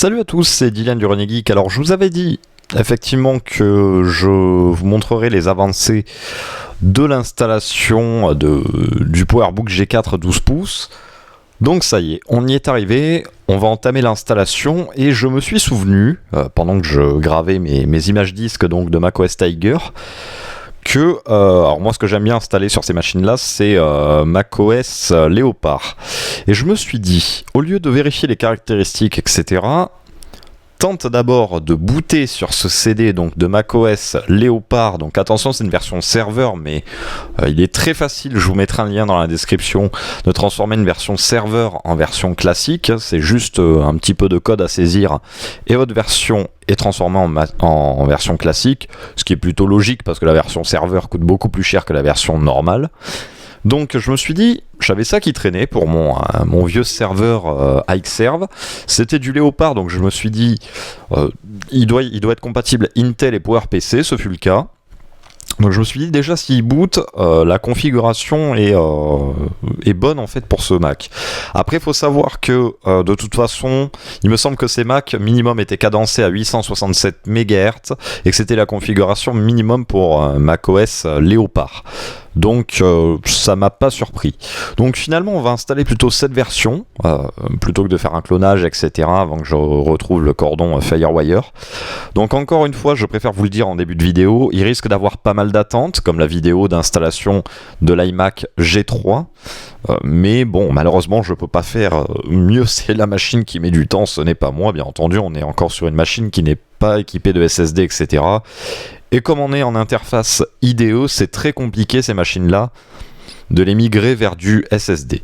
Salut à tous, c'est Dylan du René Geek. Alors je vous avais dit effectivement que je vous montrerai les avancées de l'installation du PowerBook G4 12 pouces. Donc ça y est, on y est arrivé, on va entamer l'installation et je me suis souvenu, pendant que je gravais mes images disques donc, de macOS Tiger, que, alors moi ce que j'aime bien installer sur ces machines-là, c'est macOS Léopard. Et je me suis dit, au lieu de vérifier les caractéristiques, etc., tente d'abord de booter sur ce CD donc de macOS Léopard. Donc attention, c'est une version serveur, mais il est très facile, je vous mettrai un lien dans la description, de transformer une version serveur en version classique. C'est juste un petit peu de code à saisir et votre version est transformée en version classique, ce qui est plutôt logique parce que la version serveur coûte beaucoup plus cher que la version normale. Donc je me suis dit, j'avais ça qui traînait pour mon vieux serveur Xserve. C'était du Léopard, donc je me suis dit, il doit être compatible Intel et PowerPC, ce fut le cas. Donc je me suis dit déjà s'il boot, la configuration est bonne en fait pour ce Mac. Après il faut savoir que de toute façon, il me semble que ces Mac minimum étaient cadencés à 867 MHz et que c'était la configuration minimum pour macOS Léopard. Donc ça m'a pas surpris. Donc finalement on va installer plutôt cette version plutôt que de faire un clonage etc. avant que je retrouve le cordon Firewire. Donc encore une fois je préfère vous le dire en début de vidéo, il risque d'avoir pas mal d'attentes comme la vidéo d'installation de l'iMac G3. Mais bon malheureusement je peux pas faire mieux, c'est la machine qui met du temps, ce n'est pas moi bien entendu, on est encore sur une machine qui n'est pas équipée de SSD etc. Et comme on est en interface IDE, c'est très compliqué ces machines-là de les migrer vers du SSD.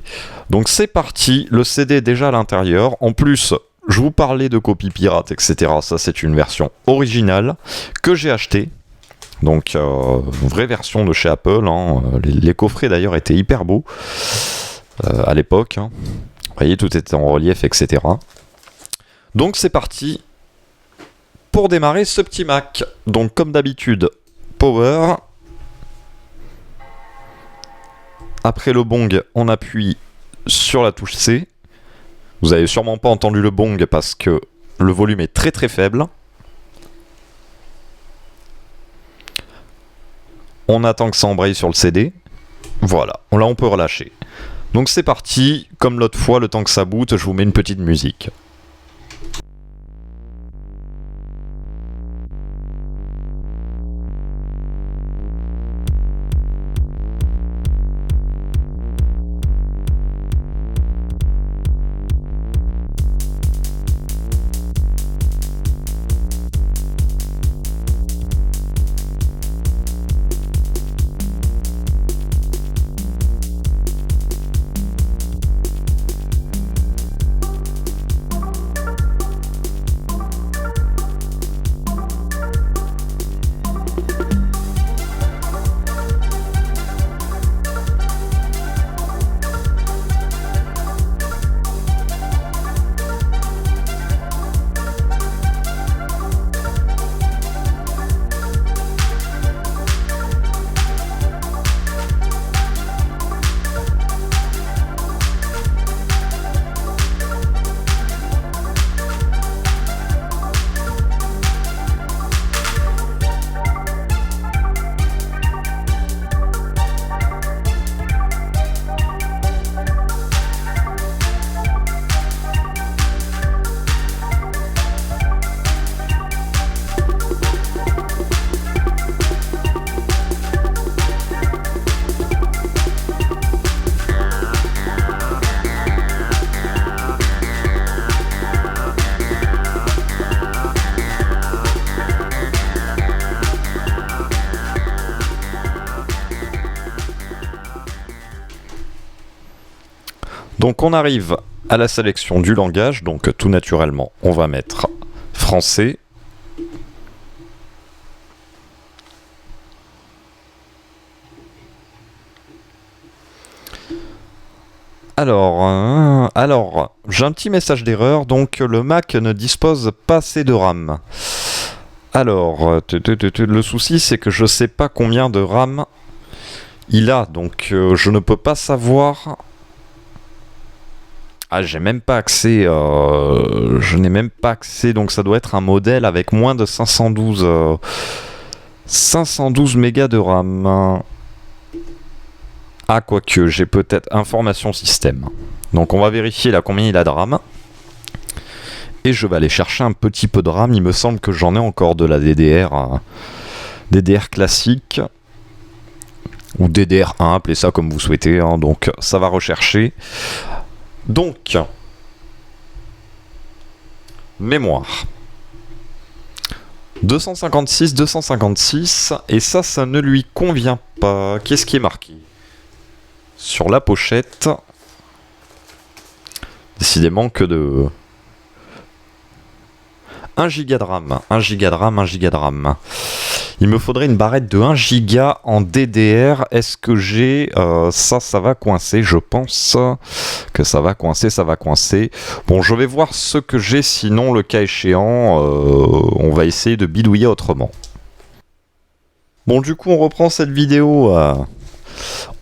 Donc c'est parti, le CD est déjà à l'intérieur. En plus, je vous parlais de copie pirate, etc. Ça c'est une version originale que j'ai achetée. Donc une vraie version de chez Apple. Hein. Les coffrets d'ailleurs étaient hyper beaux à l'époque. Hein. Vous voyez, tout était en relief, etc. Donc c'est parti. Pour démarrer ce petit Mac, donc comme d'habitude, Power. Après le bong, on appuie sur la touche C. Vous avez sûrement pas entendu le bong parce que le volume est très très faible. On attend que ça embraye sur le CD. Voilà, là on peut relâcher. Donc c'est parti, comme l'autre fois, le temps que ça boot, je vous mets une petite musique. Donc on arrive à la sélection du langage, donc tout naturellement on va mettre français. Alors j'ai un petit message d'erreur, donc le Mac ne dispose pas assez de RAM. Alors, le souci c'est que je sais pas combien de RAM il a, donc je ne peux pas savoir Ah, j'ai même pas accès. Je n'ai même pas accès, donc ça doit être un modèle avec moins de 512 mégas de RAM. Ah, quoique, j'ai peut-être information système. Donc on va vérifier là combien il a de RAM. Et je vais aller chercher un petit peu de RAM. Il me semble que j'en ai encore de la DDR. DDR classique. Ou DDR1, appelez ça comme vous souhaitez. Hein. Donc ça va rechercher. Donc, mémoire. 256, 256. Et ça ne lui convient pas. Qu'est-ce qui est marqué sur la pochette? Décidément que de... 1 giga de RAM, 1 giga de RAM, 1 giga de RAM. Il me faudrait une barrette de 1 giga en DDR. Est-ce que j'ai... ça va coincer, je pense que ça va coincer. Bon, je vais voir ce que j'ai, sinon, le cas échéant, on va essayer de bidouiller autrement. Bon, du coup, on reprend cette vidéo...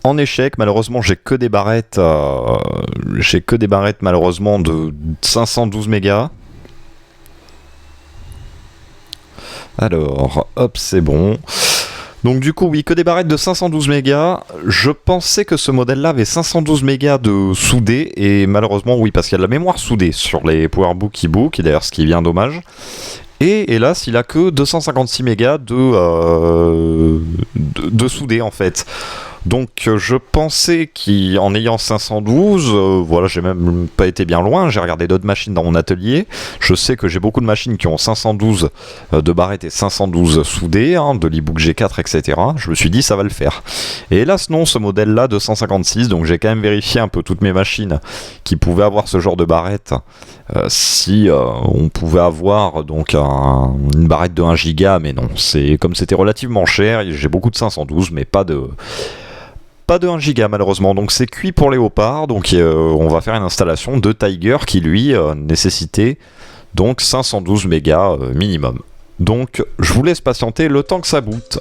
en échec, malheureusement j'ai que des barrettes malheureusement de 512 mégas. Alors, hop, c'est bon. Donc du coup, oui, que des barrettes de 512 mégas. Je pensais que ce modèle-là avait 512 mégas de soudé, et malheureusement, oui, parce qu'il y a de la mémoire soudée sur les PowerBook e-book, et d'ailleurs, ce qui est bien dommage. Et hélas, il a que 256 mégas de soudé, en fait. Donc je pensais qu'en ayant 512, voilà, j'ai même pas été bien loin, j'ai regardé d'autres machines dans mon atelier, je sais que j'ai beaucoup de machines qui ont 512 de barrettes et 512 soudées, hein, de l'e-book G4, etc. Je me suis dit ça va le faire. Et hélas non, ce modèle-là, 256, donc j'ai quand même vérifié un peu toutes mes machines qui pouvaient avoir ce genre de barrette, si on pouvait avoir donc une barrette de 1 giga, mais non, comme c'était relativement cher, j'ai beaucoup de 512, mais pas de 1 giga malheureusement, donc c'est cuit pour Léopard, donc on va faire une installation de Tiger qui lui nécessitait donc 512 mégas minimum. Donc je vous laisse patienter le temps que ça boot.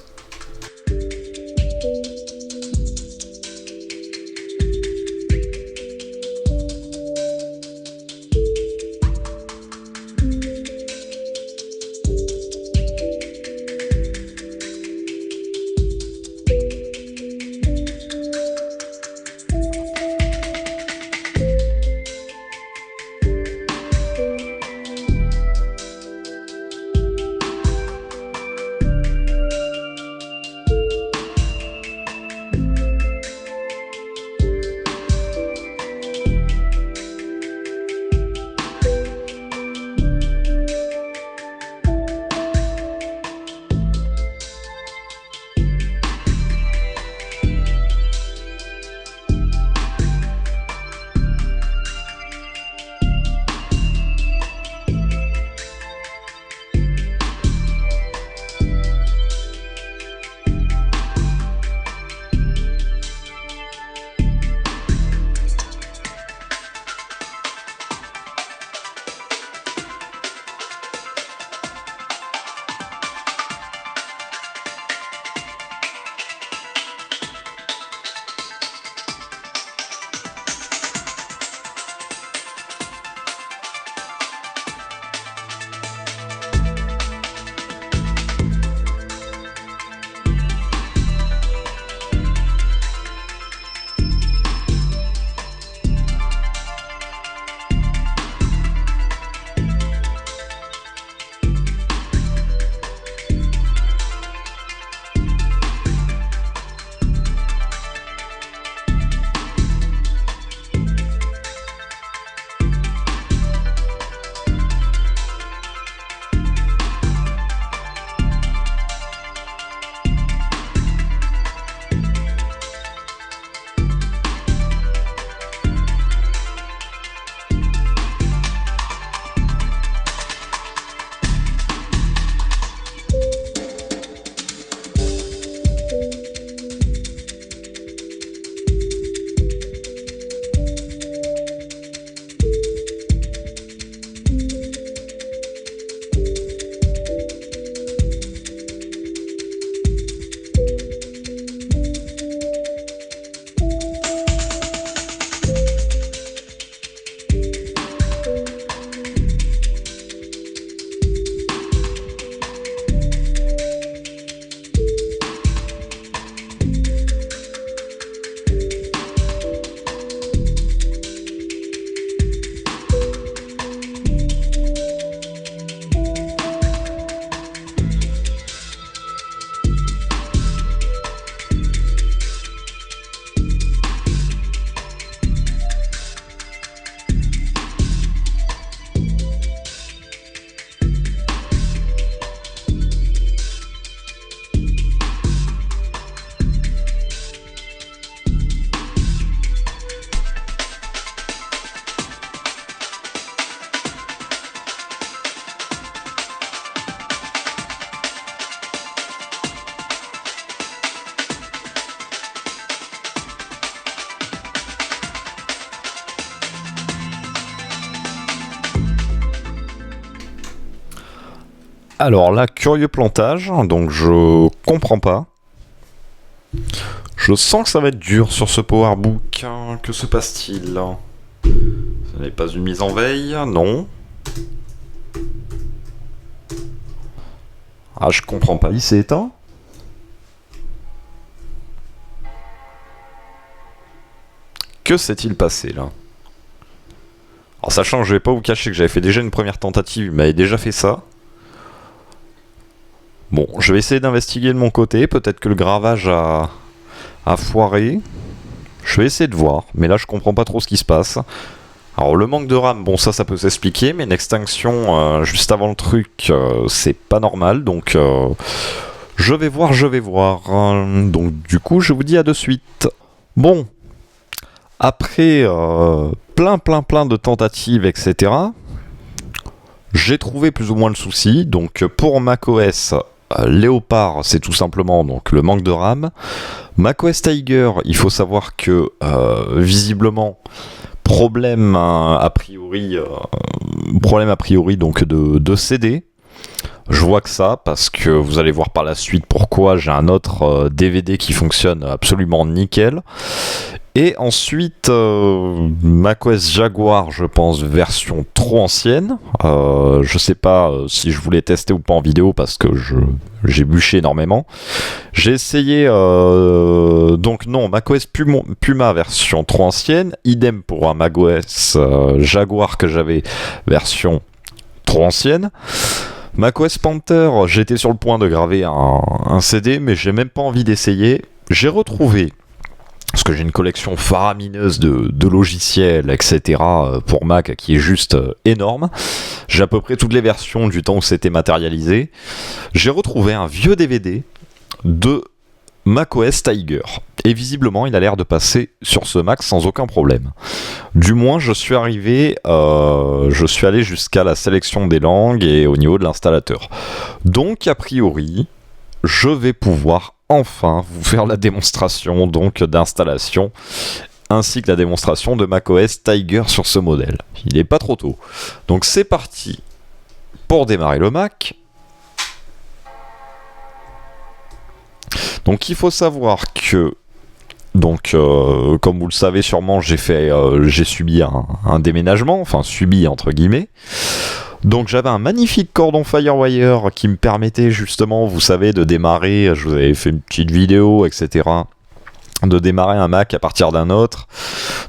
Alors là, curieux plantage, donc je comprends pas. Je sens que ça va être dur sur ce powerbook. Que se passe-t-il? Ce n'est pas une mise en veille, non. Ah, je comprends pas. Il s'est éteint? Que s'est-il passé là? Alors, sachant que je vais pas vous cacher que j'avais fait déjà une première tentative, il m'avait déjà fait ça. Bon, je vais essayer d'investiguer de mon côté. Peut-être que le gravage a foiré. Je vais essayer de voir, mais là je comprends pas trop ce qui se passe. Alors le manque de RAM, bon ça peut s'expliquer, mais une extinction juste avant le truc, c'est pas normal, donc je vais voir. Donc du coup je vous dis à de suite. Bon, après plein de tentatives, etc., j'ai trouvé plus ou moins le souci. Donc pour macOS Léopard, c'est tout simplement donc le manque de RAM. macOS Tiger, il faut savoir que visiblement problème a priori donc de CD. Je vois que ça, parce que vous allez voir par la suite pourquoi j'ai un autre DVD qui fonctionne absolument nickel. Et ensuite, macOS Jaguar, je pense, version trop ancienne. Je sais pas si je voulais tester ou pas en vidéo parce que j'ai bûché énormément. J'ai essayé, donc non, macOS Puma version trop ancienne. Idem pour un macOS Jaguar que j'avais version trop ancienne. macOS Panther, j'étais sur le point de graver un CD, mais j'ai même pas envie d'essayer. J'ai retrouvé, parce que j'ai une collection faramineuse de logiciels, etc. pour Mac qui est juste énorme. J'ai à peu près toutes les versions du temps où c'était matérialisé. J'ai retrouvé un vieux DVD de macOS Tiger. Et visiblement, il a l'air de passer sur ce Mac sans aucun problème. Du moins, je suis allé jusqu'à la sélection des langues et au niveau de l'installateur. Donc, a priori, je vais pouvoir enfin vous faire la démonstration donc d'installation ainsi que la démonstration de macOS Tiger sur ce modèle. Il n'est pas trop tôt. Donc c'est parti pour démarrer le Mac. Donc il faut savoir que comme vous le savez sûrement, j'ai subi un déménagement, enfin subi entre guillemets. Donc j'avais un magnifique cordon Firewire qui me permettait justement, vous savez, de démarrer, je vous avais fait une petite vidéo, etc., de démarrer un Mac à partir d'un autre.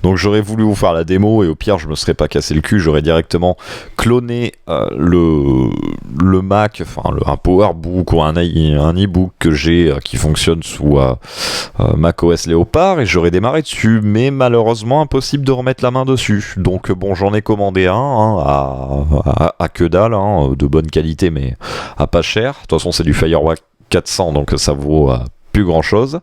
Donc j'aurais voulu vous faire la démo et au pire je me serais pas cassé le cul, j'aurais directement cloné le Mac, enfin un PowerBook ou un e-book que j'ai qui fonctionne sous macOS Léopard et j'aurais démarré dessus, mais malheureusement impossible de remettre la main dessus. Donc bon, j'en ai commandé un à que dalle, de bonne qualité mais à pas cher. De toute façon c'est du Firewire 400 donc ça vaut plus grand chose.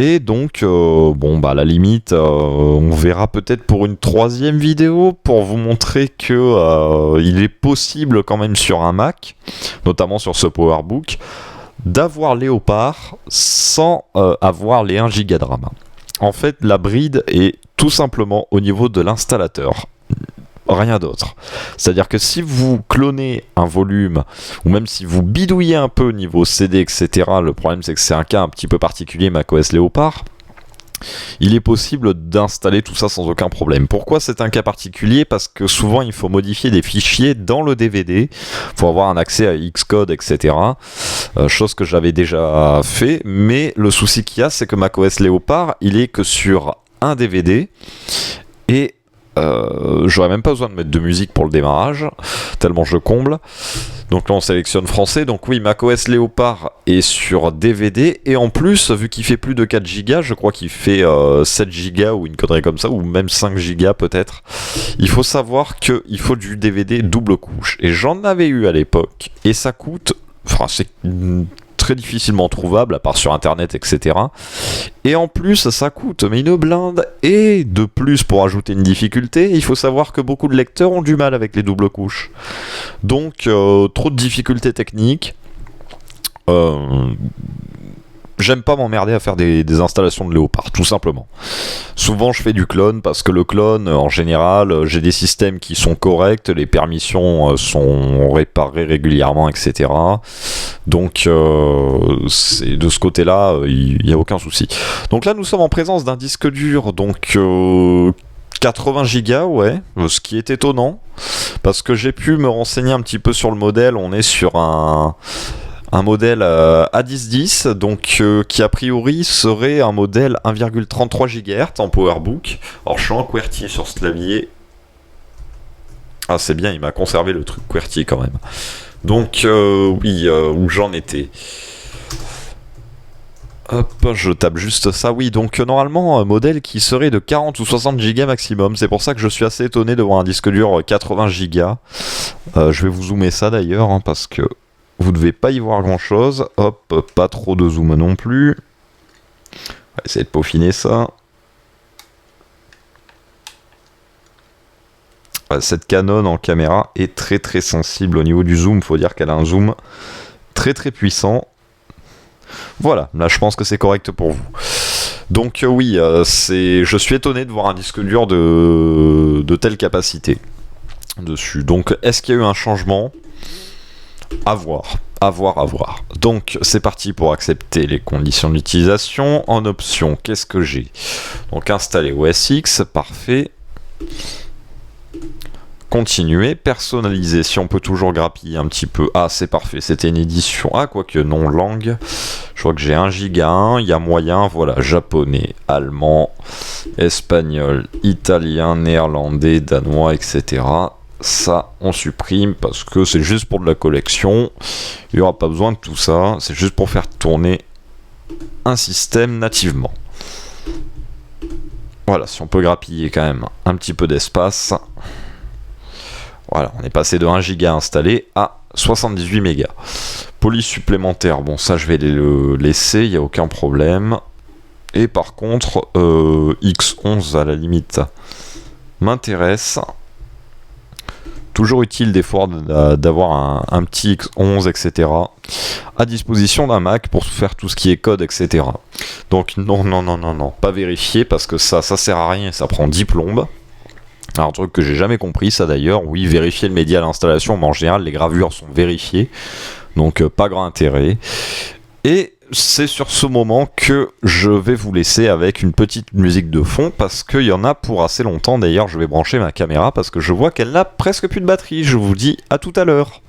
Et donc, à la limite, on verra peut-être pour une troisième vidéo pour vous montrer que il est possible quand même sur un Mac, notamment sur ce PowerBook, d'avoir Léopard sans avoir les 1 Go de RAM. En fait, la bride est tout simplement au niveau de l'installateur. Rien d'autre. C'est-à-dire que si vous clonez un volume, ou même si vous bidouillez un peu au niveau CD, etc., le problème c'est que c'est un cas un petit peu particulier macOS Léopard, il est possible d'installer tout ça sans aucun problème. Pourquoi c'est un cas particulier? Parce que souvent il faut modifier des fichiers dans le DVD, il faut avoir un accès à Xcode, etc. Chose que j'avais déjà fait, mais le souci qu'il y a, c'est que macOS Léopard, il est que sur un DVD, et j'aurais même pas besoin de mettre de musique pour le démarrage, tellement je comble. Donc là on sélectionne français, donc oui, macOS Léopard est sur DVD, et en plus, vu qu'il fait plus de 4 Go, je crois qu'il fait 7 Go ou une connerie comme ça, ou même 5 Go peut-être, il faut savoir qu'il faut du DVD double couche, et j'en avais eu à l'époque, et ça coûte, enfin c'est très difficilement trouvable, à part sur internet, etc. Et en plus, ça coûte mais une blinde. Et de plus, pour ajouter une difficulté, il faut savoir que beaucoup de lecteurs ont du mal avec les doubles couches. Donc, trop de difficultés techniques. J'aime pas m'emmerder à faire des installations de Léopard, tout simplement. souvent je fais du clone parce que le clone, en général, j'ai des systèmes qui sont corrects, les permissions sont réparées régulièrement, etc. Donc c'est de ce côté-là, il n'y a aucun souci. Donc là, nous sommes en présence d'un disque dur, donc 80 Go, ouais, ce qui est étonnant, parce que j'ai pu me renseigner un petit peu sur le modèle. On est sur un modèle A1010, donc qui a priori serait un modèle 1,33 GHz en PowerBook. Alors je suis en QWERTY sur ce clavier. Ah c'est bien, il m'a conservé le truc QWERTY quand même. Donc oui, où j'en étais. Hop, je tape juste ça. Oui, donc normalement un modèle qui serait de 40 ou 60 Go maximum. C'est pour ça que je suis assez étonné de voir un disque dur 80 Go. Je vais vous zoomer ça d'ailleurs, hein, parce que vous ne devez pas y voir grand chose. Hop, pas trop de zoom non plus. On va essayer de peaufiner ça. Cette Canon en caméra est très très sensible au niveau du zoom. Faut dire qu'elle a un zoom très très puissant. Voilà, là je pense que c'est correct pour vous. Donc oui, je suis étonné de voir un disque dur de telle capacité dessus. Donc est-ce qu'il y a eu un changement ? À voir. Donc c'est parti pour accepter les conditions d'utilisation. En option, qu'est-ce que j'ai ? Donc installer OS X, parfait. Continuer, personnaliser, si on peut toujours grappiller un petit peu. Ah c'est parfait, c'était une édition. Ah quoique non, langue. Je vois que j'ai 1 giga 1, il y a moyen, voilà, japonais, allemand, espagnol, italien, néerlandais, danois, etc. Ça, on supprime parce que c'est juste pour de la collection. Il n'y aura pas besoin de tout ça. C'est juste pour faire tourner un système nativement. Voilà, si on peut grappiller quand même un petit peu d'espace. Voilà, on est passé de 1 giga installé à 78 mégas. Police supplémentaire, bon ça je vais le laisser, il n'y a aucun problème. Et par contre, X11 à la limite m'intéresse. Toujours utile des fois d'avoir un petit X11, etc. à disposition d'un Mac pour faire tout ce qui est code, etc. Donc non, pas vérifier parce que ça sert à rien, ça prend 10 plombes. Alors un truc que j'ai jamais compris ça d'ailleurs, oui vérifier le média à l'installation, mais en général les gravures sont vérifiées, donc pas grand intérêt. Et c'est sur ce moment que je vais vous laisser avec une petite musique de fond, parce qu'il y en a pour assez longtemps. D'ailleurs je vais brancher ma caméra parce que je vois qu'elle n'a presque plus de batterie. Je vous dis à tout à l'heure.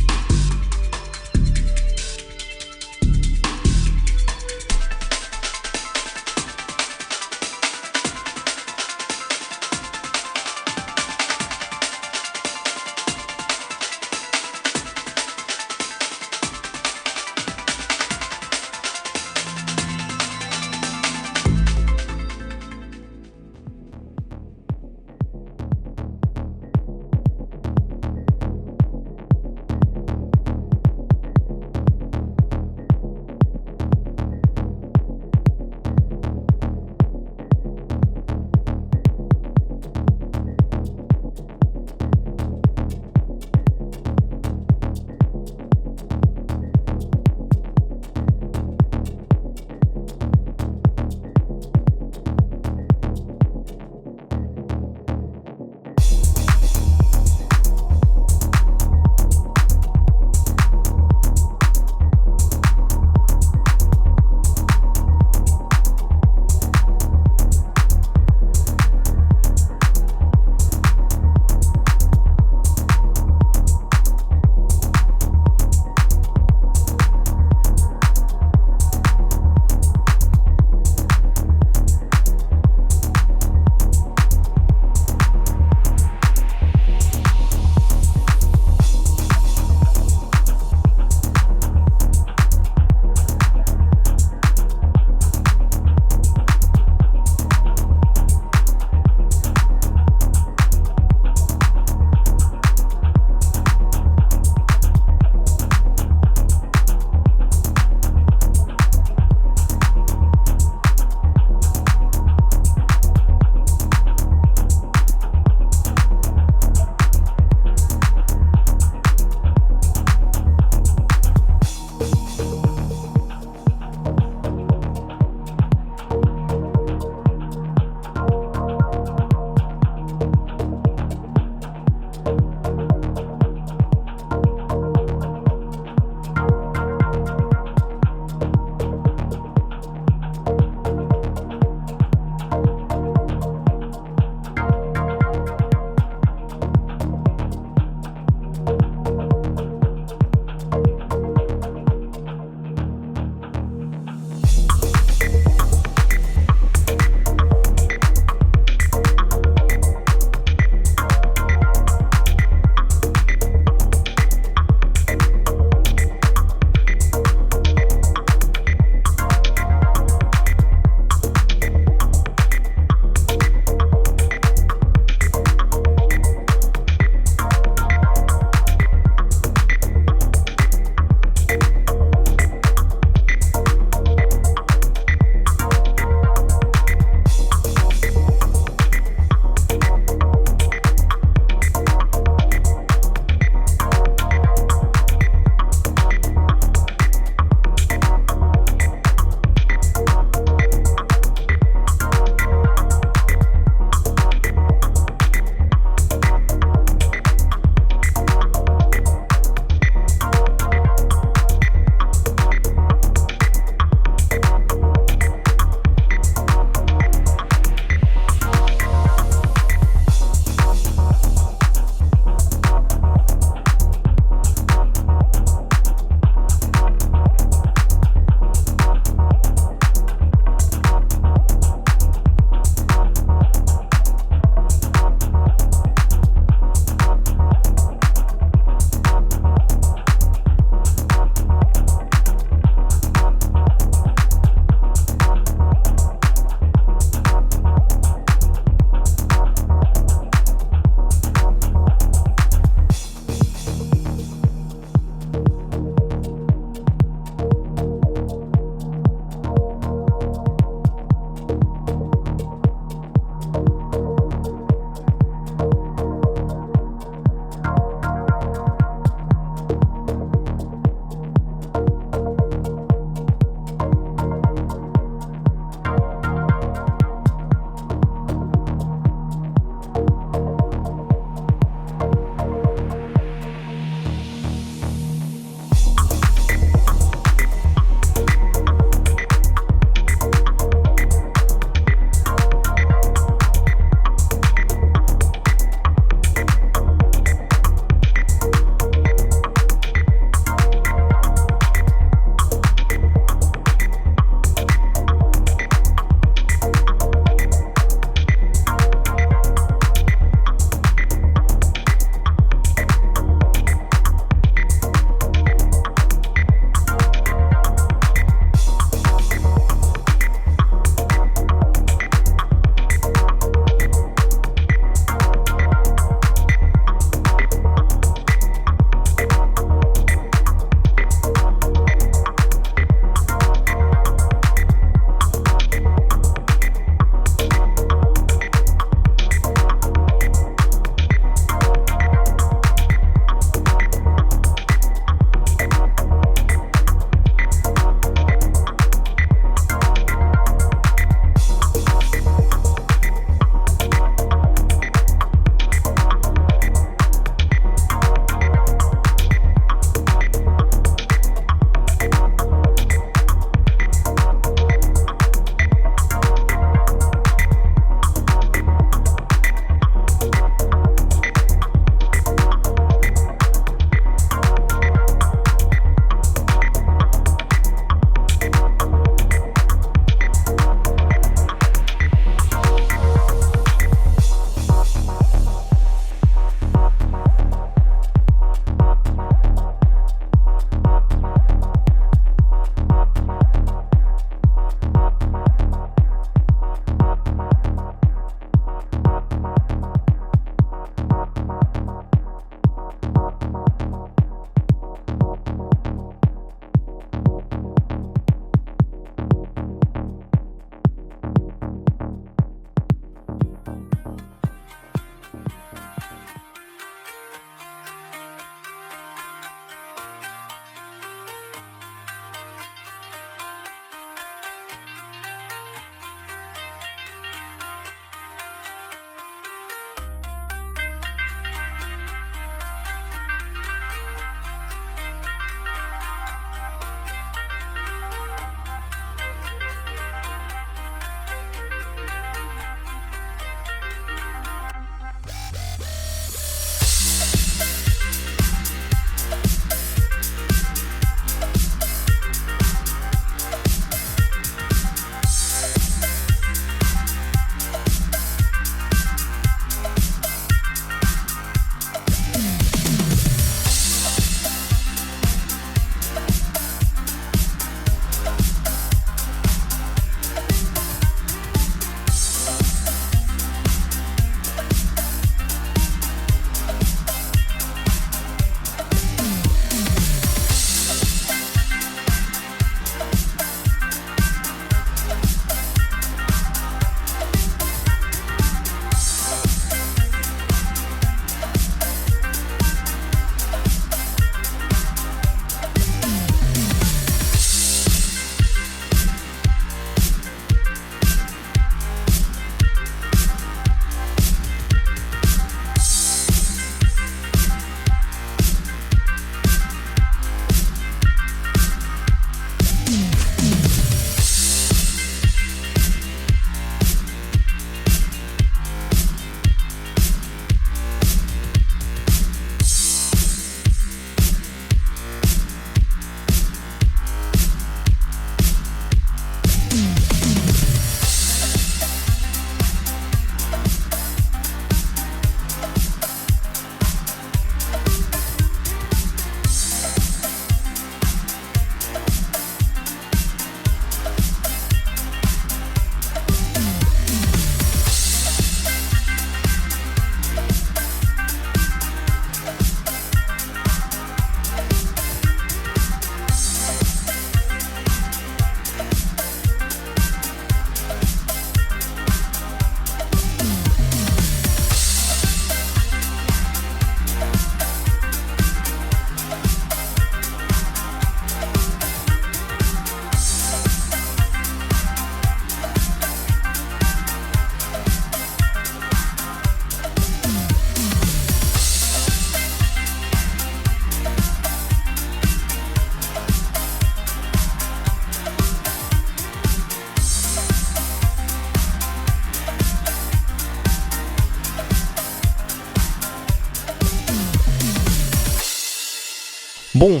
Bon,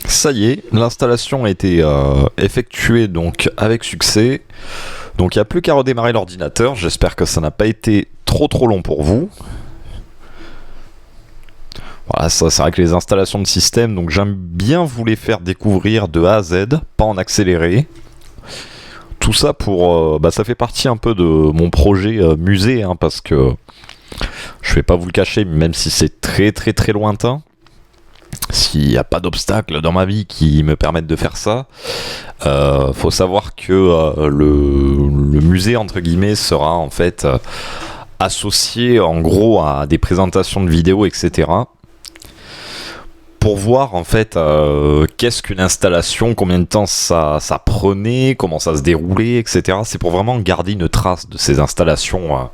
ça y est, l'installation a été effectuée donc avec succès. Donc il n'y a plus qu'à redémarrer l'ordinateur. J'espère que ça n'a pas été trop long pour vous. Voilà, ça c'est vrai que les installations de système, donc j'aime bien vous les faire découvrir de A à Z, pas en accéléré. Tout ça pour, ça fait partie un peu de mon projet musée, hein, parce que je vais pas vous le cacher, même si c'est très lointain, s'il n'y a pas d'obstacle dans ma vie qui me permettent de faire ça, faut savoir que le musée entre guillemets sera en fait associé en gros à des présentations de vidéos, etc. Pour voir en fait qu'est-ce qu'une installation, combien de temps ça prenait, comment ça se déroulait, etc. C'est pour vraiment garder une trace de ces installations,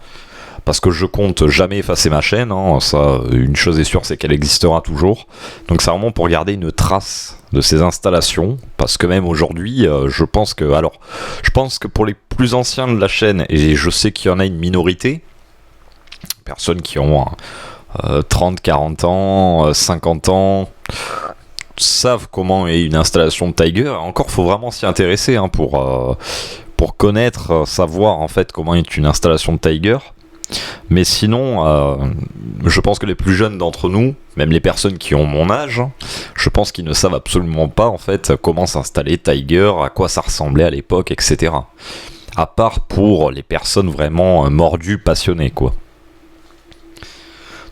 parce que je compte jamais effacer ma chaîne, hein. Ça, une chose est sûre, c'est qu'elle existera toujours. Donc c'est vraiment pour garder une trace de ces installations, parce que même aujourd'hui, je pense que pour les plus anciens de la chaîne, et je sais qu'il y en a une minorité, personnes qui ont 30, 40 ans, 50 ans, savent comment est une installation de Tiger. Encore, faut vraiment s'y intéresser, hein, pour connaître, savoir en fait comment est une installation de Tiger. Mais sinon, je pense que les plus jeunes d'entre nous, même les personnes qui ont mon âge, je pense qu'ils ne savent absolument pas en fait comment s'installer Tiger, à quoi ça ressemblait à l'époque, etc. À part pour les personnes vraiment mordues, passionnées, quoi.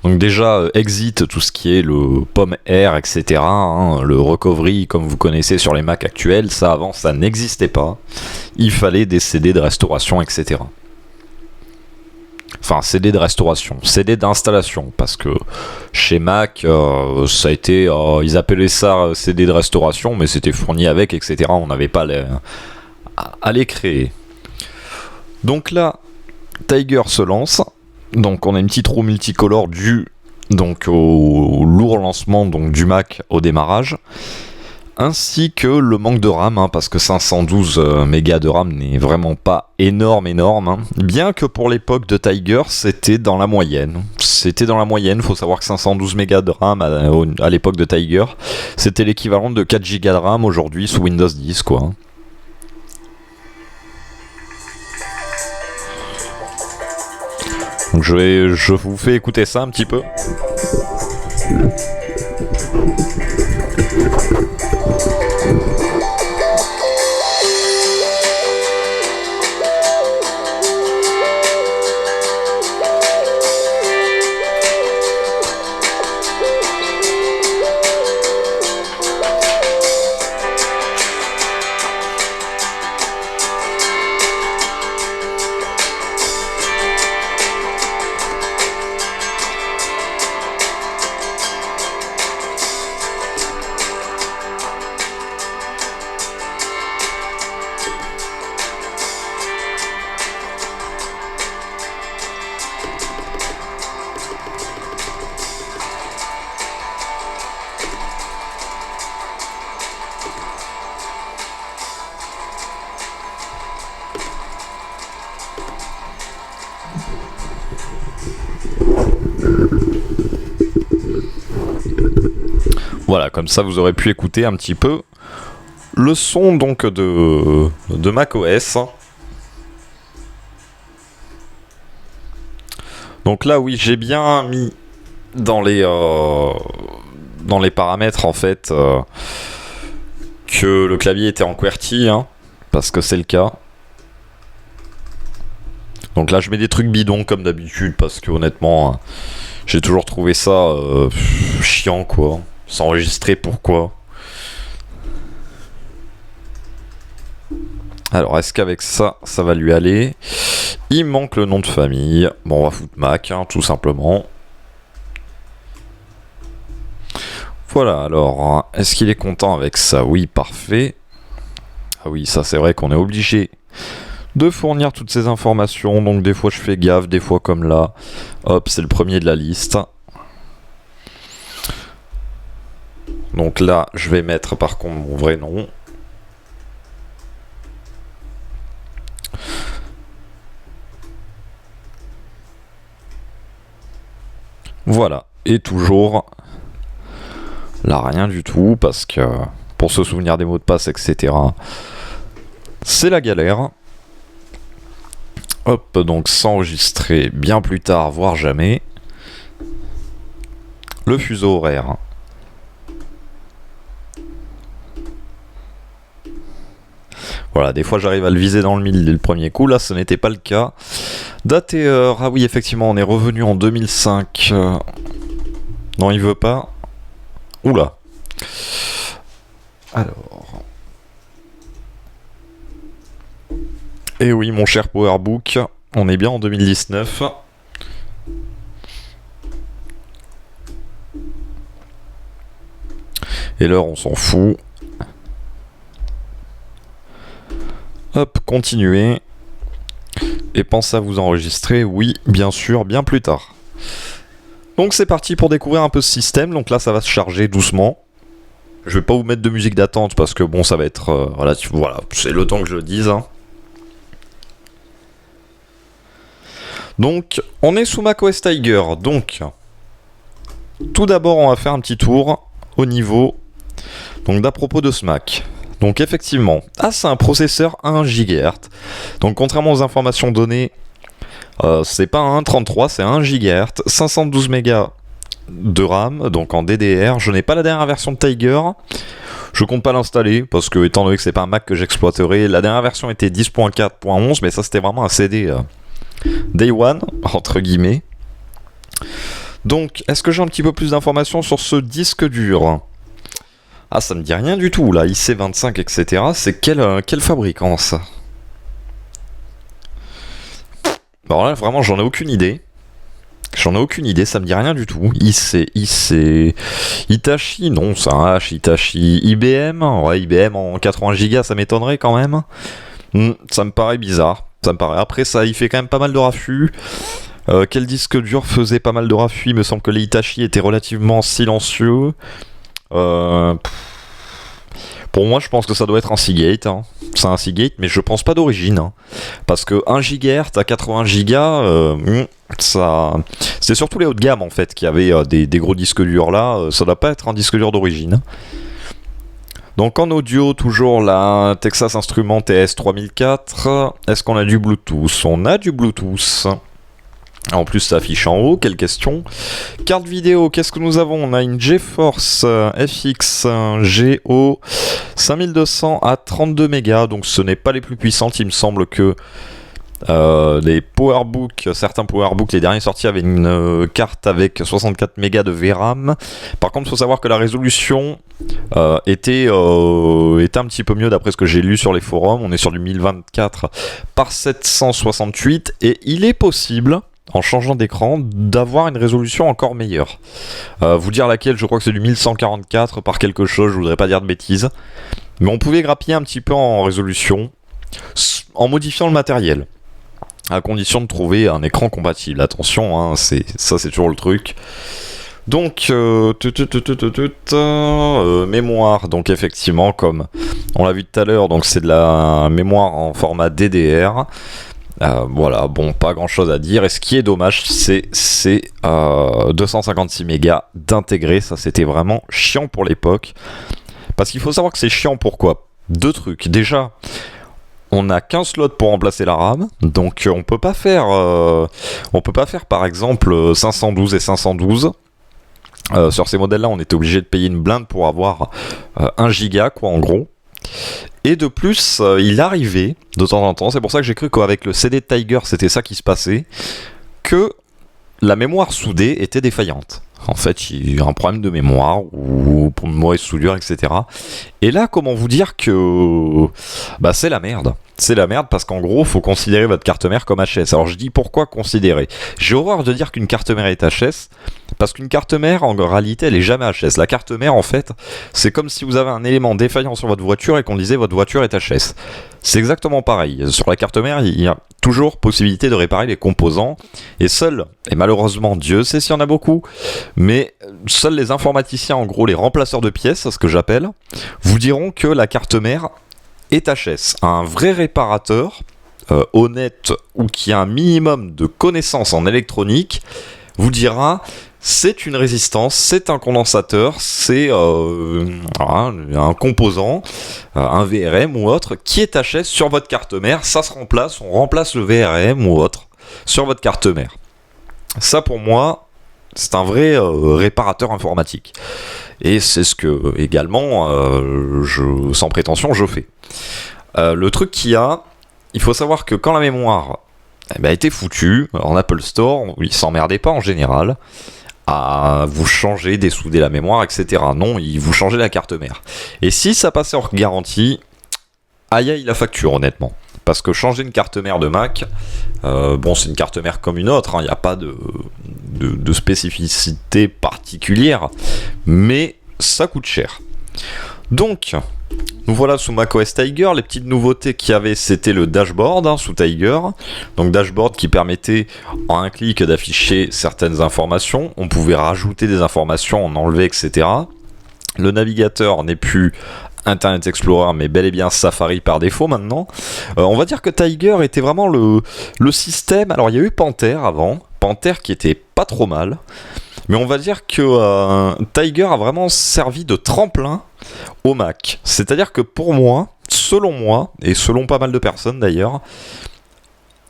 Donc déjà, exit tout ce qui est le POM Air, etc. Hein, le recovery, comme vous connaissez sur les Mac actuels, ça avant, ça n'existait pas. Il fallait des CD de restauration, etc. Enfin, CD de restauration, CD d'installation, parce que chez Mac, ça a été, ils appelaient ça CD de restauration, mais c'était fourni avec, etc. On n'avait pas à les créer. Donc là, Tiger se lance. Donc on a une petite roue multicolore due donc au lourd lancement donc du Mac au démarrage, ainsi que le manque de RAM, hein, parce que 512 mégas de RAM n'est vraiment pas énorme, hein. Bien que pour l'époque de Tiger c'était dans la moyenne. Faut savoir que 512 mégas de RAM à l'époque de Tiger, c'était l'équivalent de 4 Go de RAM aujourd'hui sous Windows 10, quoi. Donc je vous fais écouter ça un petit peu. Voilà, comme ça vous aurez pu écouter un petit peu le son donc de macOS. Donc là oui, j'ai bien mis dans les paramètres en fait que le clavier était en QWERTY, hein, parce que c'est le cas. Donc là je mets des trucs bidons comme d'habitude, parce que honnêtement j'ai toujours trouvé ça chiant, quoi. S'enregistrer, pourquoi? Alors, est-ce qu'avec ça, ça va lui aller? Il manque le nom de famille. Bon, on va foutre Mac, hein, tout simplement. Voilà, alors, hein, est-ce qu'il est content avec ça? Oui, parfait. Ah oui, ça c'est vrai qu'on est obligé de fournir toutes ces informations. Donc des fois je fais gaffe, des fois comme là. Hop, c'est le premier de la liste. Donc là, je vais mettre par contre mon vrai nom. Voilà. Et toujours Là, rien du tout, parce que pour se souvenir des mots de passe, etc., c'est la galère. Hop, donc s'enregistrer bien plus tard, voire jamais. Le fuseau horaire. Voilà, des fois j'arrive à le viser dans le mille dès le premier coup, là ce n'était pas le cas. Date et heure, ah oui effectivement on est revenu en 2005. Non il veut pas. Oula. Alors. Et oui mon cher Powerbook, on est bien en 2019. Et l'heure on s'en fout. Hop, continuez. Et pensez à vous enregistrer, oui, bien sûr, bien plus tard. Donc c'est parti pour découvrir un peu ce système. Donc là, ça va se charger doucement. Je vais pas vous mettre de musique d'attente parce que bon, ça va être relatif. Voilà, c'est le temps que je le dise. Hein. Donc, on est sous macOS Tiger. Donc, tout d'abord, on va faire un petit tour au niveau donc d'à propos de ce Mac. Donc effectivement, c'est un processeur 1 GHz. Donc contrairement aux informations données, c'est pas un 1.33, c'est 1 GHz, 512 Mb de RAM, donc en DDR. Je n'ai pas la dernière version de Tiger. Je compte pas l'installer, parce que étant donné que c'est pas un Mac que j'exploiterai, la dernière version était 10.4.11, mais ça c'était vraiment un CD Day One, entre guillemets. Donc, est-ce que j'ai un petit peu plus d'informations sur ce disque dur ? Ah, ça me dit rien du tout, là, IC25, etc. C'est quel fabricant, ça ? Alors là, vraiment, j'en ai aucune idée. Ça me dit rien du tout. Hitachi, non, c'est un H, Hitachi. IBM, ouais, IBM en 80 Go, ça m'étonnerait quand même. Ça me paraît bizarre. Après, ça, il fait quand même pas mal de raffus. Quel disque dur faisait pas mal de raffus ? Il me semble que les Hitachi étaient relativement silencieux. Pour moi, je pense que ça doit être un Seagate. Hein. C'est un Seagate, mais je pense pas d'origine. Hein. Parce que 1 GHz à 80 Go, ça... c'est surtout les hauts de gamme en fait qui avaient des gros disques durs là. Ça doit pas être un disque dur d'origine. Donc en audio, toujours la Texas Instruments TS3004. Est-ce qu'on a du Bluetooth ? On a du Bluetooth. En plus, ça affiche en haut, quelle question. Carte vidéo, qu'est-ce que nous avons ? On a une GeForce FX GO 5200 à 32 Mb, donc ce n'est pas les plus puissantes. Il me semble que les PowerBook, certains PowerBook, les derniers sortis avaient une carte avec 64 Mb de VRAM. Par contre, il faut savoir que la résolution était un petit peu mieux d'après ce que j'ai lu sur les forums. On est sur du 1024 par 768 et il est possible, en changeant d'écran, d'avoir une résolution encore meilleure. Vous dire laquelle, je crois que c'est du 1144 par quelque chose, je voudrais pas dire de bêtises. Mais on pouvait grappiller un petit peu en résolution, en modifiant le matériel. À condition de trouver un écran compatible. Attention, hein, c'est toujours le truc. Donc, mémoire, donc effectivement, comme on l'a vu tout à l'heure, donc c'est de la mémoire en format DDR. Voilà, bon, pas grand chose à dire. Et ce qui est dommage, c'est 256 mégas d'intégrer. Ça, c'était vraiment chiant pour l'époque. Parce qu'il faut savoir que c'est chiant pourquoi ? Deux trucs. Déjà, on n'a qu'un slot pour remplacer la RAM. Donc, on peut pas faire par exemple 512 et 512. Sur ces modèles-là, on était obligé de payer une blinde pour avoir 1 giga, quoi, en gros. Et de plus, il arrivait de temps en temps, c'est pour ça que j'ai cru qu'avec le CD de Tiger, c'était ça qui se passait, que la mémoire soudée était défaillante. En fait, il y a un problème de mémoire ou pour une mauvaise soudure, etc. Et là, comment vous dire que c'est la merde. C'est la merde parce qu'en gros, il faut considérer votre carte mère comme HS. Alors je dis pourquoi considérer. J'ai horreur de dire qu'une carte mère est HS parce qu'une carte mère, en réalité, elle est jamais HS. La carte mère, en fait, c'est comme si vous avez un élément défaillant sur votre voiture et qu'on disait votre voiture est HS. C'est exactement pareil. Sur la carte mère, il y a toujours possibilité de réparer les composants et seuls, et malheureusement Dieu sait s'il y en a beaucoup, mais seuls les informaticiens, en gros les remplaceurs de pièces, ce que j'appelle, vous diront que la carte mère est HS. Un vrai réparateur honnête ou qui a un minimum de connaissances en électronique vous dira c'est une résistance, c'est un condensateur, c'est un composant, un VRM ou autre, qui est HS sur votre carte mère. Ça se remplace, on remplace le VRM ou autre sur votre carte mère. Ça pour moi, c'est un vrai réparateur informatique. Et c'est ce que également, sans prétention, je fais. Le truc qu'il y a, il faut savoir que quand la mémoire a été foutue en Apple Store, ils s'emmerdaient pas en général à vous changer, dessouder la mémoire, etc. Non, ils vous changeaient la carte mère. Et si ça passait hors garantie, aïe la facture, honnêtement. Parce que changer une carte mère de Mac, c'est une carte mère comme une autre, il n'y a pas de spécificité particulière, mais ça coûte cher. Donc, nous voilà sous macOS Tiger. Les petites nouveautés qu'il y avait, c'était le dashboard sous Tiger. Donc dashboard qui permettait en un clic d'afficher certaines informations. On pouvait rajouter des informations, en enlever, etc. Le navigateur n'est plus Internet Explorer, mais bel et bien Safari par défaut maintenant. On va dire que Tiger était vraiment le système. Alors il y a eu Panther avant, Panther qui était pas trop mal, mais on va dire que Tiger a vraiment servi de tremplin au Mac. C'est-à-dire que pour moi, selon moi, et selon pas mal de personnes d'ailleurs,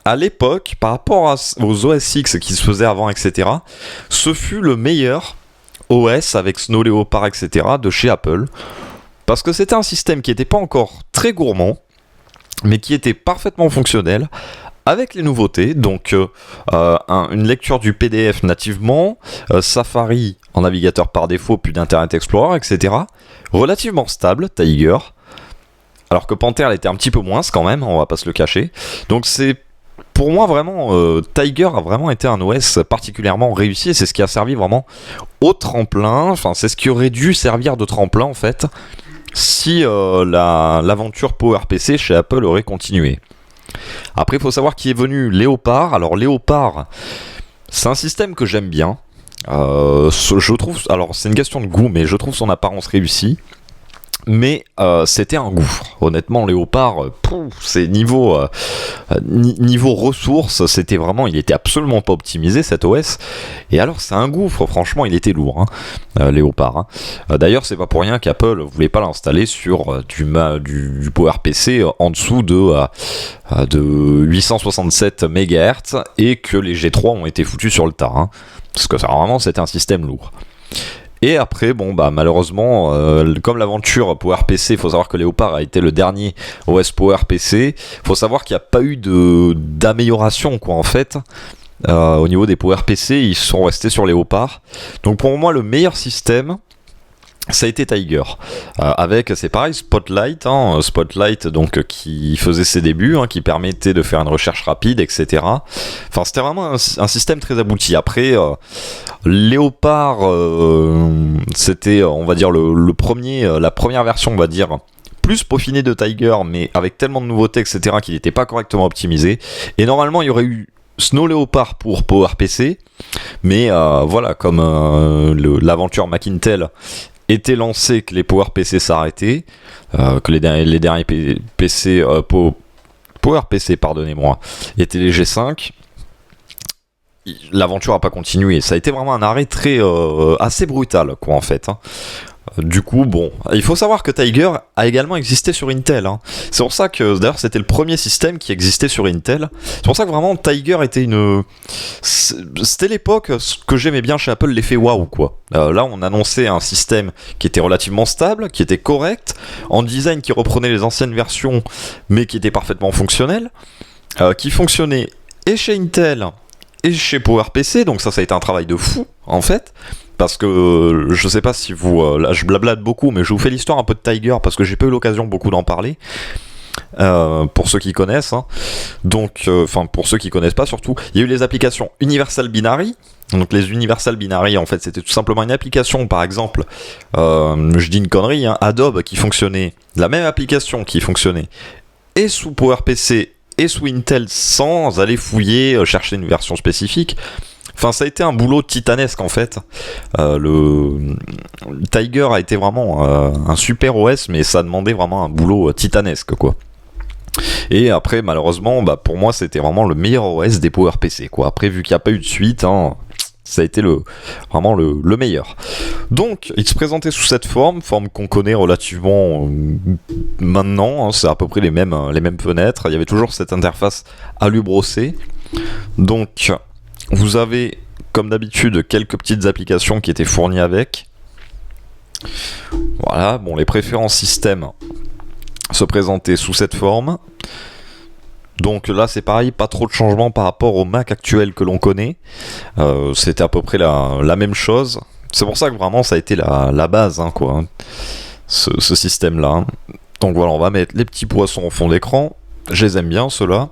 à l'époque, par rapport aux OS X qui se faisaient avant, etc., ce fut le meilleur OS avec Snow Leopard, etc., de chez Apple. Parce que c'était un système qui n'était pas encore très gourmand, mais qui était parfaitement fonctionnel, avec les nouveautés, donc une lecture du PDF nativement, Safari en navigateur par défaut, puis d'Internet Explorer, etc. Relativement stable, Tiger, alors que Panther l'était un petit peu moins quand même, on va pas se le cacher. Donc c'est, pour moi vraiment, Tiger a vraiment été un OS particulièrement réussi, et c'est ce qui a servi vraiment au tremplin, enfin c'est ce qui aurait dû servir de tremplin en fait, si l'aventure PowerPC chez Apple aurait continué. Après, il faut savoir qui est venu Léopard. Alors, Léopard, c'est un système que j'aime bien. Je trouve, alors c'est une question de goût, mais je trouve son apparence réussie. Mais c'était un gouffre. Honnêtement, Léopard, c'est niveau ressources, c'était vraiment, il était absolument pas optimisé cet OS. Et alors, c'est un gouffre. Franchement, il était lourd, Léopard. D'ailleurs, c'est pas pour rien qu'Apple voulait pas l'installer sur du PowerPC en dessous de 867 MHz et que les G3 ont été foutus sur le tas. Parce que ça, vraiment, c'était un système lourd. Et après, malheureusement, comme l'aventure PowerPC, il faut savoir que Léopard a été le dernier OS PowerPC. Il faut savoir qu'il n'y a pas eu d'amélioration, en fait. Au niveau des PowerPC, ils sont restés sur Léopard. Donc pour moi, le meilleur système, ça a été Tiger, avec, c'est pareil, Spotlight, donc qui faisait ses débuts, qui permettait de faire une recherche rapide, etc. Enfin, c'était vraiment un système très abouti. Après, Léopard, c'était, on va dire, la première version, on va dire, plus peaufinée de Tiger, mais avec tellement de nouveautés, etc., qu'il n'était pas correctement optimisé. Et normalement, il y aurait eu Snow Leopard pour PowerPC, mais voilà, comme l'aventure Macintel était lancé, que les PowerPC s'arrêtaient, que les derniers PC PowerPC, pardonnez-moi, étaient les G5, l'aventure n'a pas continué. Ça a été vraiment un arrêt assez brutal, en fait. Du coup, il faut savoir que Tiger a également existé sur Intel. C'est pour ça que, d'ailleurs, c'était le premier système qui existait sur Intel. C'est pour ça que vraiment, Tiger était c'était l'époque, ce que j'aimais bien chez Apple, l'effet waouh, quoi. Là, on annonçait un système qui était relativement stable, qui était correct, en design qui reprenait les anciennes versions, mais qui était parfaitement fonctionnel, qui fonctionnait et chez Intel et chez PowerPC, donc ça a été un travail de fou, en fait. Parce que je sais pas si vous... là, je blablate beaucoup, mais je vous fais l'histoire un peu de Tiger, parce que j'ai pas eu l'occasion beaucoup d'en parler. Pour ceux qui connaissent. Donc, pour ceux qui connaissent pas surtout, il y a eu les applications Universal Binary. Donc les Universal Binary, en fait, c'était tout simplement une application, par exemple, je dis une connerie, Adobe qui fonctionnait, la même application qui fonctionnait, et sous PowerPC et sous Intel, sans aller fouiller, chercher une version spécifique. Enfin, ça a été un boulot titanesque en fait. Le Tiger a été vraiment un super OS, mais ça demandait vraiment un boulot titanesque, quoi. Et après, malheureusement, pour moi, c'était vraiment le meilleur OS des PowerPC, quoi. Après, vu qu'il n'y a pas eu de suite, Ça a été vraiment le meilleur. Donc, il se présentait sous cette forme qu'on connaît relativement maintenant, hein, c'est à peu près les mêmes fenêtres, il y avait toujours cette interface alu brossée. Donc, vous avez, comme d'habitude, quelques petites applications qui étaient fournies avec. Voilà, bon, les préférences système se présentaient sous cette forme. Donc là c'est pareil, pas trop de changements par rapport au Mac actuel que l'on connaît. C'était à peu près la même chose. C'est pour ça que vraiment ça a été la base, hein, quoi, hein, ce système-là. Hein. Donc voilà, on va mettre les petits poissons au fond d'écran. Je les aime bien, ceux-là.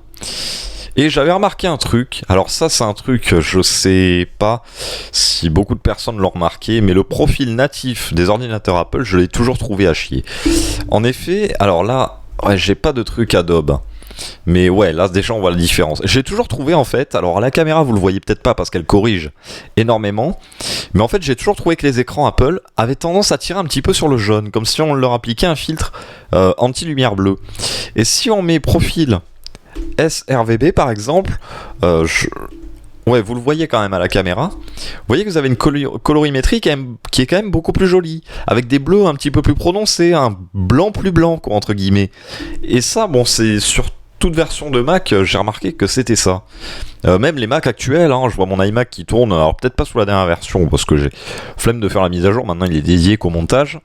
Et j'avais remarqué un truc. Alors ça c'est un truc, je sais pas si beaucoup de personnes l'ont remarqué, mais le profil natif des ordinateurs Apple, je l'ai toujours trouvé à chier. En effet, alors là, ouais, j'ai pas de truc Adobe. Mais ouais, là déjà on voit la différence. J'ai toujours trouvé en fait, alors à la caméra vous le voyez peut-être pas parce qu'elle corrige énormément, mais en fait j'ai toujours trouvé que les écrans Apple avaient tendance à tirer un petit peu sur le jaune, comme si on leur appliquait un filtre anti-lumière bleue. Et si on met profil sRGB par exemple, ouais, vous le voyez quand même à la caméra. Vous voyez que vous avez une colorimétrie qui est quand même beaucoup plus jolie, avec des bleus un petit peu plus prononcés, un blanc plus blanc, quoi, entre guillemets. Et ça, bon, c'est sur toute version de Mac, j'ai remarqué que c'était ça. Même les Mac actuels, hein, je vois mon iMac qui tourne, alors peut-être pas sous la dernière version, parce que j'ai flemme de faire la mise à jour, maintenant il est dédié qu'au montage.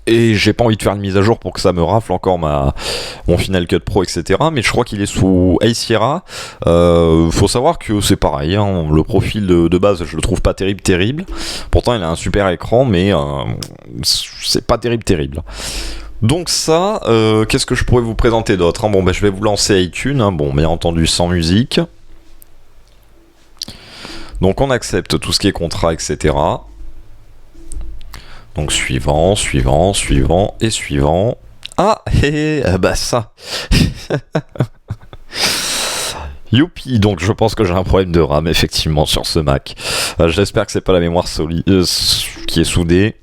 Et j'ai pas envie de faire une mise à jour pour que ça me rafle encore mon Final Cut Pro, etc. Mais je crois qu'il est sous High Sierra. Faut savoir que c'est pareil, hein, le profil de base, je le trouve pas terrible. Pourtant, il a un super écran, mais c'est pas terrible. Donc ça, qu'est-ce que je pourrais vous présenter d'autre, hein? Bon, je vais vous lancer iTunes, hein, bon, bien entendu sans musique. Donc on accepte tout ce qui est contrat, etc. Donc suivant. Ah, bah ça. Youpi, donc je pense que j'ai un problème de RAM effectivement sur ce Mac. J'espère que c'est pas la mémoire solide qui est soudée.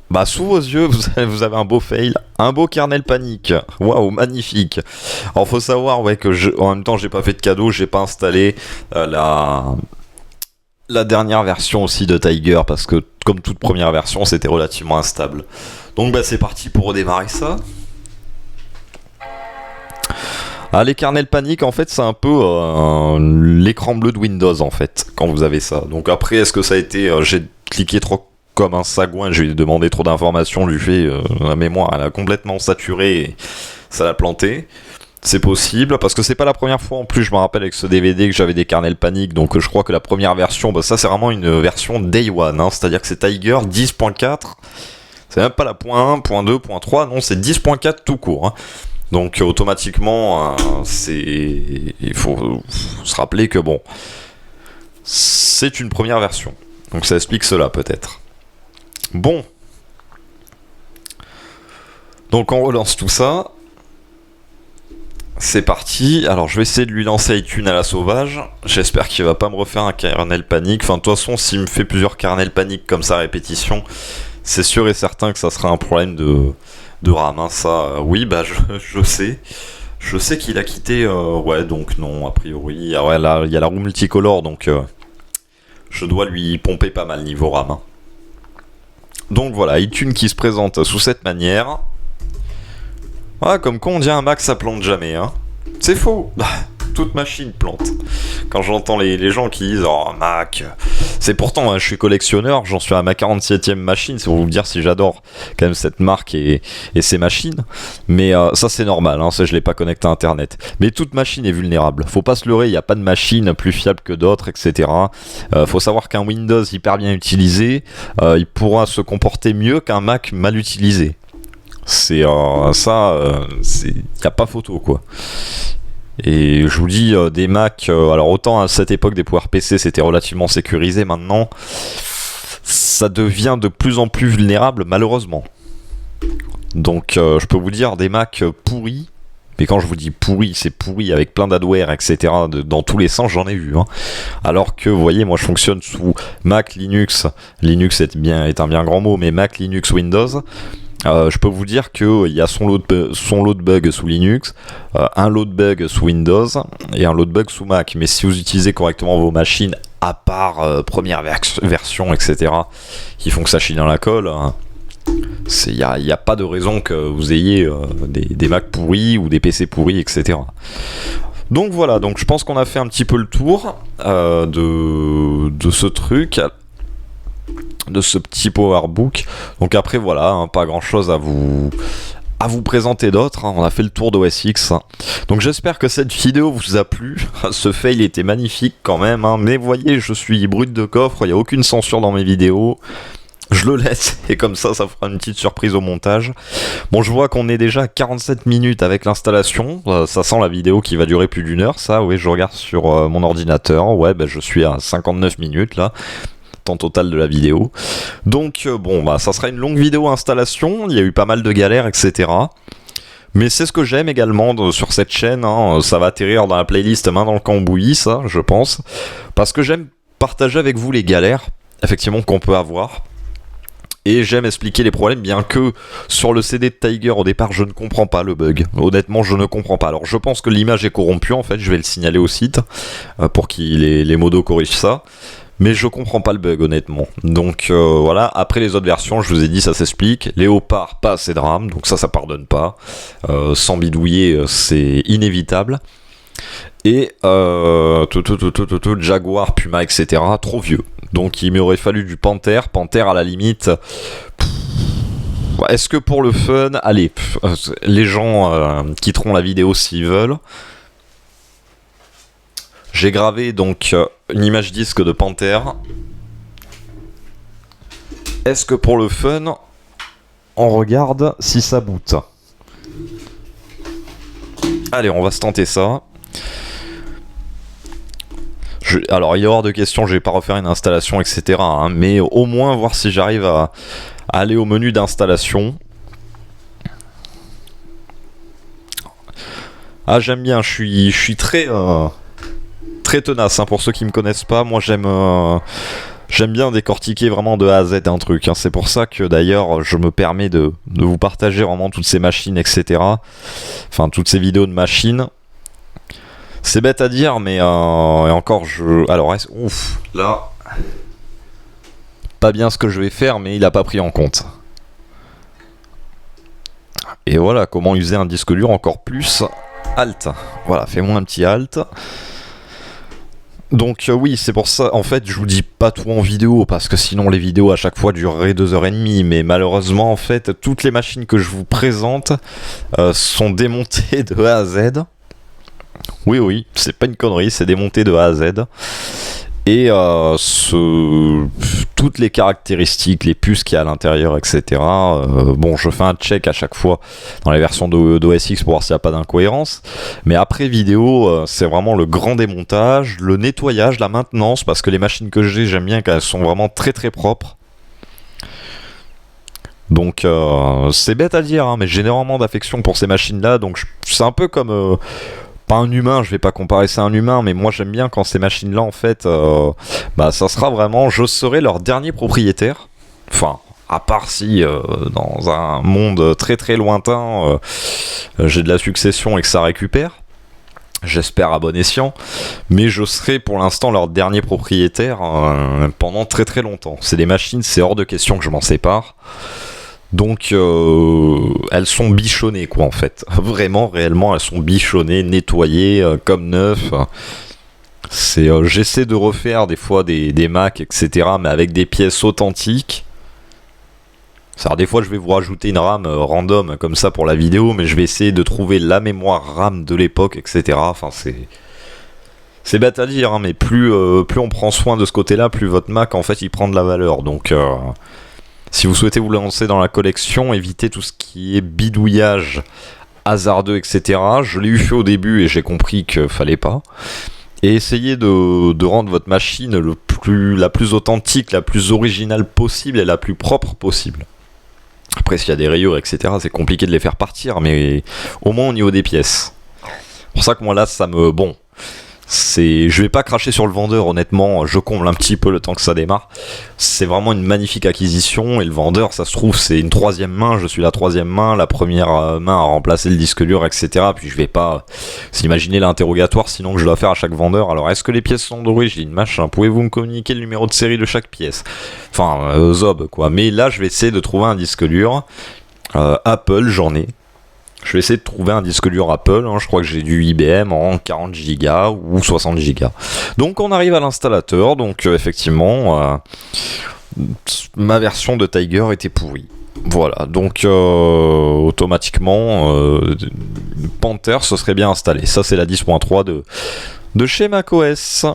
Bah sous vos yeux, vous avez un beau fail, un beau kernel panique. Waouh, magnifique. Alors faut savoir ouais que en même temps j'ai pas fait de cadeau, j'ai pas installé la dernière version aussi de Tiger parce que comme toute première version c'était relativement instable. Donc bah c'est parti pour redémarrer ça. Ah, les kernels panique en fait c'est un peu l'écran bleu de Windows en fait quand vous avez ça. Donc après est-ce que ça a été j'ai cliqué trop comme un sagouin, je lui ai demandé trop d'informations, lui fait la mémoire elle a complètement saturé et ça l'a planté. C'est possible, parce que c'est pas la première fois en plus, je me rappelle avec ce DVD que j'avais des kernels panique, donc je crois que la première version, bah ça c'est vraiment une version Day One, hein, c'est-à-dire que c'est Tiger 10.4, c'est même pas la .1, .2, .3, non c'est 10.4 tout court. Hein. Donc automatiquement, il faut se rappeler que bon, c'est une première version, donc ça explique cela peut-être. Bon, donc on relance tout ça. C'est parti, alors je vais essayer de lui lancer iTunes à la sauvage, j'espère qu'il va pas me refaire un kernel panique, enfin de toute façon s'il me fait plusieurs kernels panique comme ça à répétition, c'est sûr et certain que ça sera un problème de RAM, hein. Ça oui bah je sais qu'il a quitté, ouais donc non a priori, ah ouais là il y a la roue multicolore donc je dois lui pomper pas mal niveau RAM, hein. Donc voilà, iTunes qui se présente sous cette manière. Ah, comme quoi on dit un Mac ça plante jamais, hein. C'est faux. Toute machine plante. Quand j'entends les gens qui disent oh Mac, c'est pourtant hein, je suis collectionneur, j'en suis à ma 47e machine, c'est pour vous dire si j'adore quand même cette marque et ces machines. Mais ça c'est normal, hein, ça je l'ai pas connecté à internet. Mais toute machine est vulnérable. Faut pas se leurrer, il n'y a pas de machine plus fiable que d'autres, etc. Faut savoir qu'un Windows hyper bien utilisé, il pourra se comporter mieux qu'un Mac mal utilisé. C'est ça, il n'y a pas photo quoi. Et je vous dis des Mac, alors autant à cette époque des PowerPC c'était relativement sécurisé, maintenant ça devient de plus en plus vulnérable malheureusement. Donc je peux vous dire des Mac pourris, mais quand je vous dis pourris, c'est pourri avec plein d'adware etc. Dans tous les sens j'en ai vu. Hein. Alors que vous voyez moi je fonctionne sous Mac, Linux est un bien grand mot, mais Mac, Linux, Windows. Je peux vous dire qu'il y a son lot de bugs sous Linux, un lot de bugs sous Windows et un lot de bugs sous Mac. Mais si vous utilisez correctement vos machines, à part première version, etc., qui font que ça chie dans la colle, il n'y a pas de raison que vous ayez des Mac pourris ou des PC pourris, etc. Donc voilà, donc je pense qu'on a fait un petit peu le tour de ce truc, de ce petit PowerBook. Donc après voilà, hein, pas grand chose à vous présenter d'autre, hein. On a fait le tour d'OS X. Donc j'espère que cette vidéo vous a plu. Ce fail était magnifique quand même, hein. Mais vous voyez, je suis brut de coffre, il n'y a aucune censure dans mes vidéos. Je le laisse et comme ça fera une petite surprise au montage. Bon, je vois qu'on est déjà à 47 minutes avec l'installation. Ça sent la vidéo qui va durer plus d'1 heure, ça. Oui, je regarde sur mon ordinateur. Ouais, je suis à 59 minutes là. Temps total de la vidéo. Donc bon, ça sera une longue vidéo installation. Il y a eu pas mal de galères, etc. Mais c'est ce que j'aime également sur cette chaîne, hein. Ça va atterrir dans la playlist main dans le cambouis, ça, je pense. Parce que j'aime partager avec vous les galères, effectivement, qu'on peut avoir. Et j'aime expliquer les problèmes, bien que sur le CD de Tiger, au départ, je ne comprends pas le bug. Honnêtement, je ne comprends pas. Alors, je pense que l'image est corrompue, en fait. Je vais le signaler au site pour que les modos corrigent ça. Mais je comprends pas le bug, honnêtement. Donc, voilà. Après les autres versions, je vous ai dit, ça s'explique. Léopard, pas assez de RAM. Donc ça pardonne pas. Sans bidouiller, c'est inévitable. Et Jaguar, Puma, etc. Trop vieux. Donc il m'aurait fallu du Panther. Panther à la limite. Est-ce que pour le fun, allez, les gens quitteront la vidéo s'ils veulent. J'ai gravé donc une image disque de Panther. Est-ce que pour le fun, on regarde si ça boot? Allez, on va se tenter ça. Alors, il est hors de question, je vais pas refaire une installation, etc. Hein, mais au moins voir si j'arrive à aller au menu d'installation. Ah, j'aime bien, je suis très tenace, hein, pour ceux qui me connaissent pas. Moi, j'aime bien décortiquer vraiment de A à Z un truc, hein. C'est pour ça que d'ailleurs je me permets de vous partager vraiment toutes ces machines, etc. Enfin, toutes ces vidéos de machines. C'est bête à dire, mais et encore, alors, ouf, là, pas bien ce que je vais faire, mais il a pas pris en compte. Et voilà, comment user un disque dur encore plus. Alt. Voilà, fais-moi un petit alt. Donc oui, c'est pour ça, en fait, je vous dis pas tout en vidéo, parce que sinon les vidéos à chaque fois dureraient 2h30, mais malheureusement, en fait, toutes les machines que je vous présente sont démontées de A à Z. Oui, c'est pas une connerie, c'est démonté de A à Z. Et toutes les caractéristiques, les puces qu'il y a à l'intérieur, etc. Bon, je fais un check à chaque fois dans les versions d'OS X pour voir s'il n'y a pas d'incohérence. Mais après vidéo, c'est vraiment le grand démontage, le nettoyage, la maintenance, parce que les machines que j'ai, j'aime bien qu'elles sont vraiment très très propres. Donc c'est bête à dire, hein, mais j'ai énormément d'affection pour ces machines-là. Donc c'est un peu comme... pas un humain, je vais pas comparer ça à un humain, mais moi j'aime bien quand ces machines-là, en fait, ça sera vraiment, je serai leur dernier propriétaire. Enfin, à part si dans un monde très très lointain, j'ai de la succession et que ça récupère. J'espère à bon escient, mais je serai pour l'instant leur dernier propriétaire pendant très très longtemps. C'est des machines, c'est hors de question que je m'en sépare. Donc elles sont bichonnées, quoi, en fait. Vraiment, réellement, elles sont bichonnées, nettoyées, comme neuf. J'essaie de refaire des fois des Mac, etc., mais avec des pièces authentiques. Alors des fois je vais vous rajouter une RAM random comme ça pour la vidéo, mais je vais essayer de trouver la mémoire RAM de l'époque, etc. Enfin c'est bête à dire, hein, mais plus on prend soin de ce côté-là, plus votre Mac, en fait, il prend de la valeur. Donc si vous souhaitez vous lancer dans la collection, évitez tout ce qui est bidouillage hasardeux, etc. Je l'ai eu fait au début et j'ai compris qu'il fallait pas. Et essayez de rendre votre machine la plus authentique, la plus originale possible et la plus propre possible. Après, s'il y a des rayures, etc., c'est compliqué de les faire partir, mais au moins au niveau des pièces. C'est pour ça que moi là, ça Je vais pas cracher sur le vendeur, honnêtement, je comble un petit peu le temps que ça démarre. C'est vraiment une magnifique acquisition, et le vendeur, ça se trouve, c'est une troisième main, je suis la troisième main, la première main a remplacé le disque dur, etc. Puis je vais pas s'imaginer l'interrogatoire, sinon que je dois faire à chaque vendeur. Alors, est-ce que les pièces sont d'origine, machin, pouvez-vous me communiquer le numéro de série de chaque pièce? Enfin, zob, quoi. Mais là, je vais essayer de trouver un disque dur. Apple, j'en ai. Je vais essayer de trouver un disque dur Apple, je crois que j'ai du IBM en 40 Go ou 60 Go. Donc on arrive à l'installateur, donc effectivement, ma version de Tiger était pourrie. Voilà, donc automatiquement, Panther se serait bien installé. Ça c'est la 10.3 de chez macOS.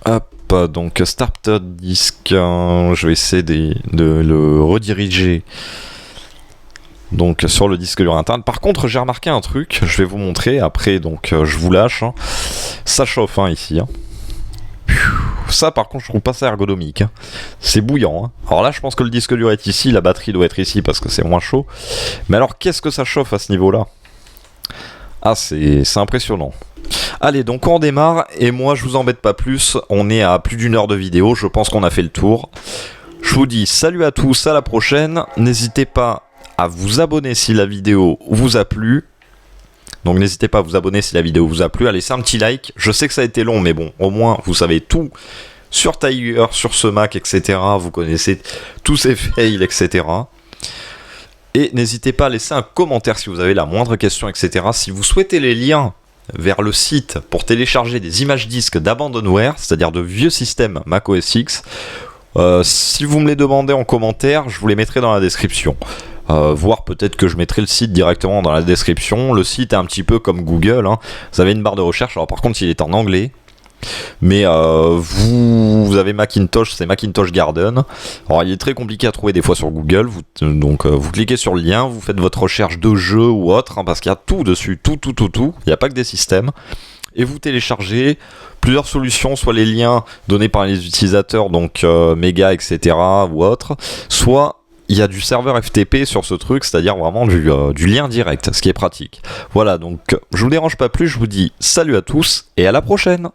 Hop, donc Started Disk, je vais essayer de le rediriger. Donc sur le disque dur interne. Par contre, j'ai remarqué un truc, je vais vous montrer après, donc je vous lâche. Ça chauffe ici. Ça par contre, je trouve pas ça ergonomique. C'est bouillant. Alors là, je pense que le disque dur est ici, la batterie doit être ici parce que c'est moins chaud. Mais alors, qu'est-ce que ça chauffe à ce niveau-là? Ah, c'est impressionnant. Allez, donc on démarre, et moi je vous embête pas plus, on est à plus d'1 heure de vidéo, je pense qu'on a fait le tour. Je vous dis salut à tous, à la prochaine, n'hésitez pas à vous abonner si la vidéo vous a plu. Donc n'hésitez pas à vous abonner si la vidéo vous a plu, à laisser un petit like. Je sais que ça a été long, mais bon, au moins vous savez tout sur Tiger, sur ce Mac, etc. Vous connaissez tous ces fails, etc. Et n'hésitez pas à laisser un commentaire si vous avez la moindre question, etc. Si vous souhaitez les liens vers le site pour télécharger des images disques d'abandonware, c'est-à-dire de vieux systèmes Mac OS X, si vous me les demandez en commentaire, je vous les mettrai dans la description. Voire peut-être que je mettrai le site directement dans la description. Le site est un petit peu comme Google, Vous avez une barre de recherche. Alors par contre, il est en anglais. Mais vous avez Macintosh, c'est Macintosh Garden. Alors il est très compliqué à trouver des fois sur Google. Donc vous cliquez sur le lien, vous faites votre recherche de jeu ou autre, parce qu'il y a tout dessus, tout. Il n'y a pas que des systèmes. Et vous téléchargez plusieurs solutions, soit les liens donnés par les utilisateurs, donc Mega, etc. ou autre, soit il y a du serveur FTP sur ce truc, c'est-à-dire vraiment du lien direct, ce qui est pratique. Voilà, donc je vous dérange pas plus, je vous dis salut à tous et à la prochaine.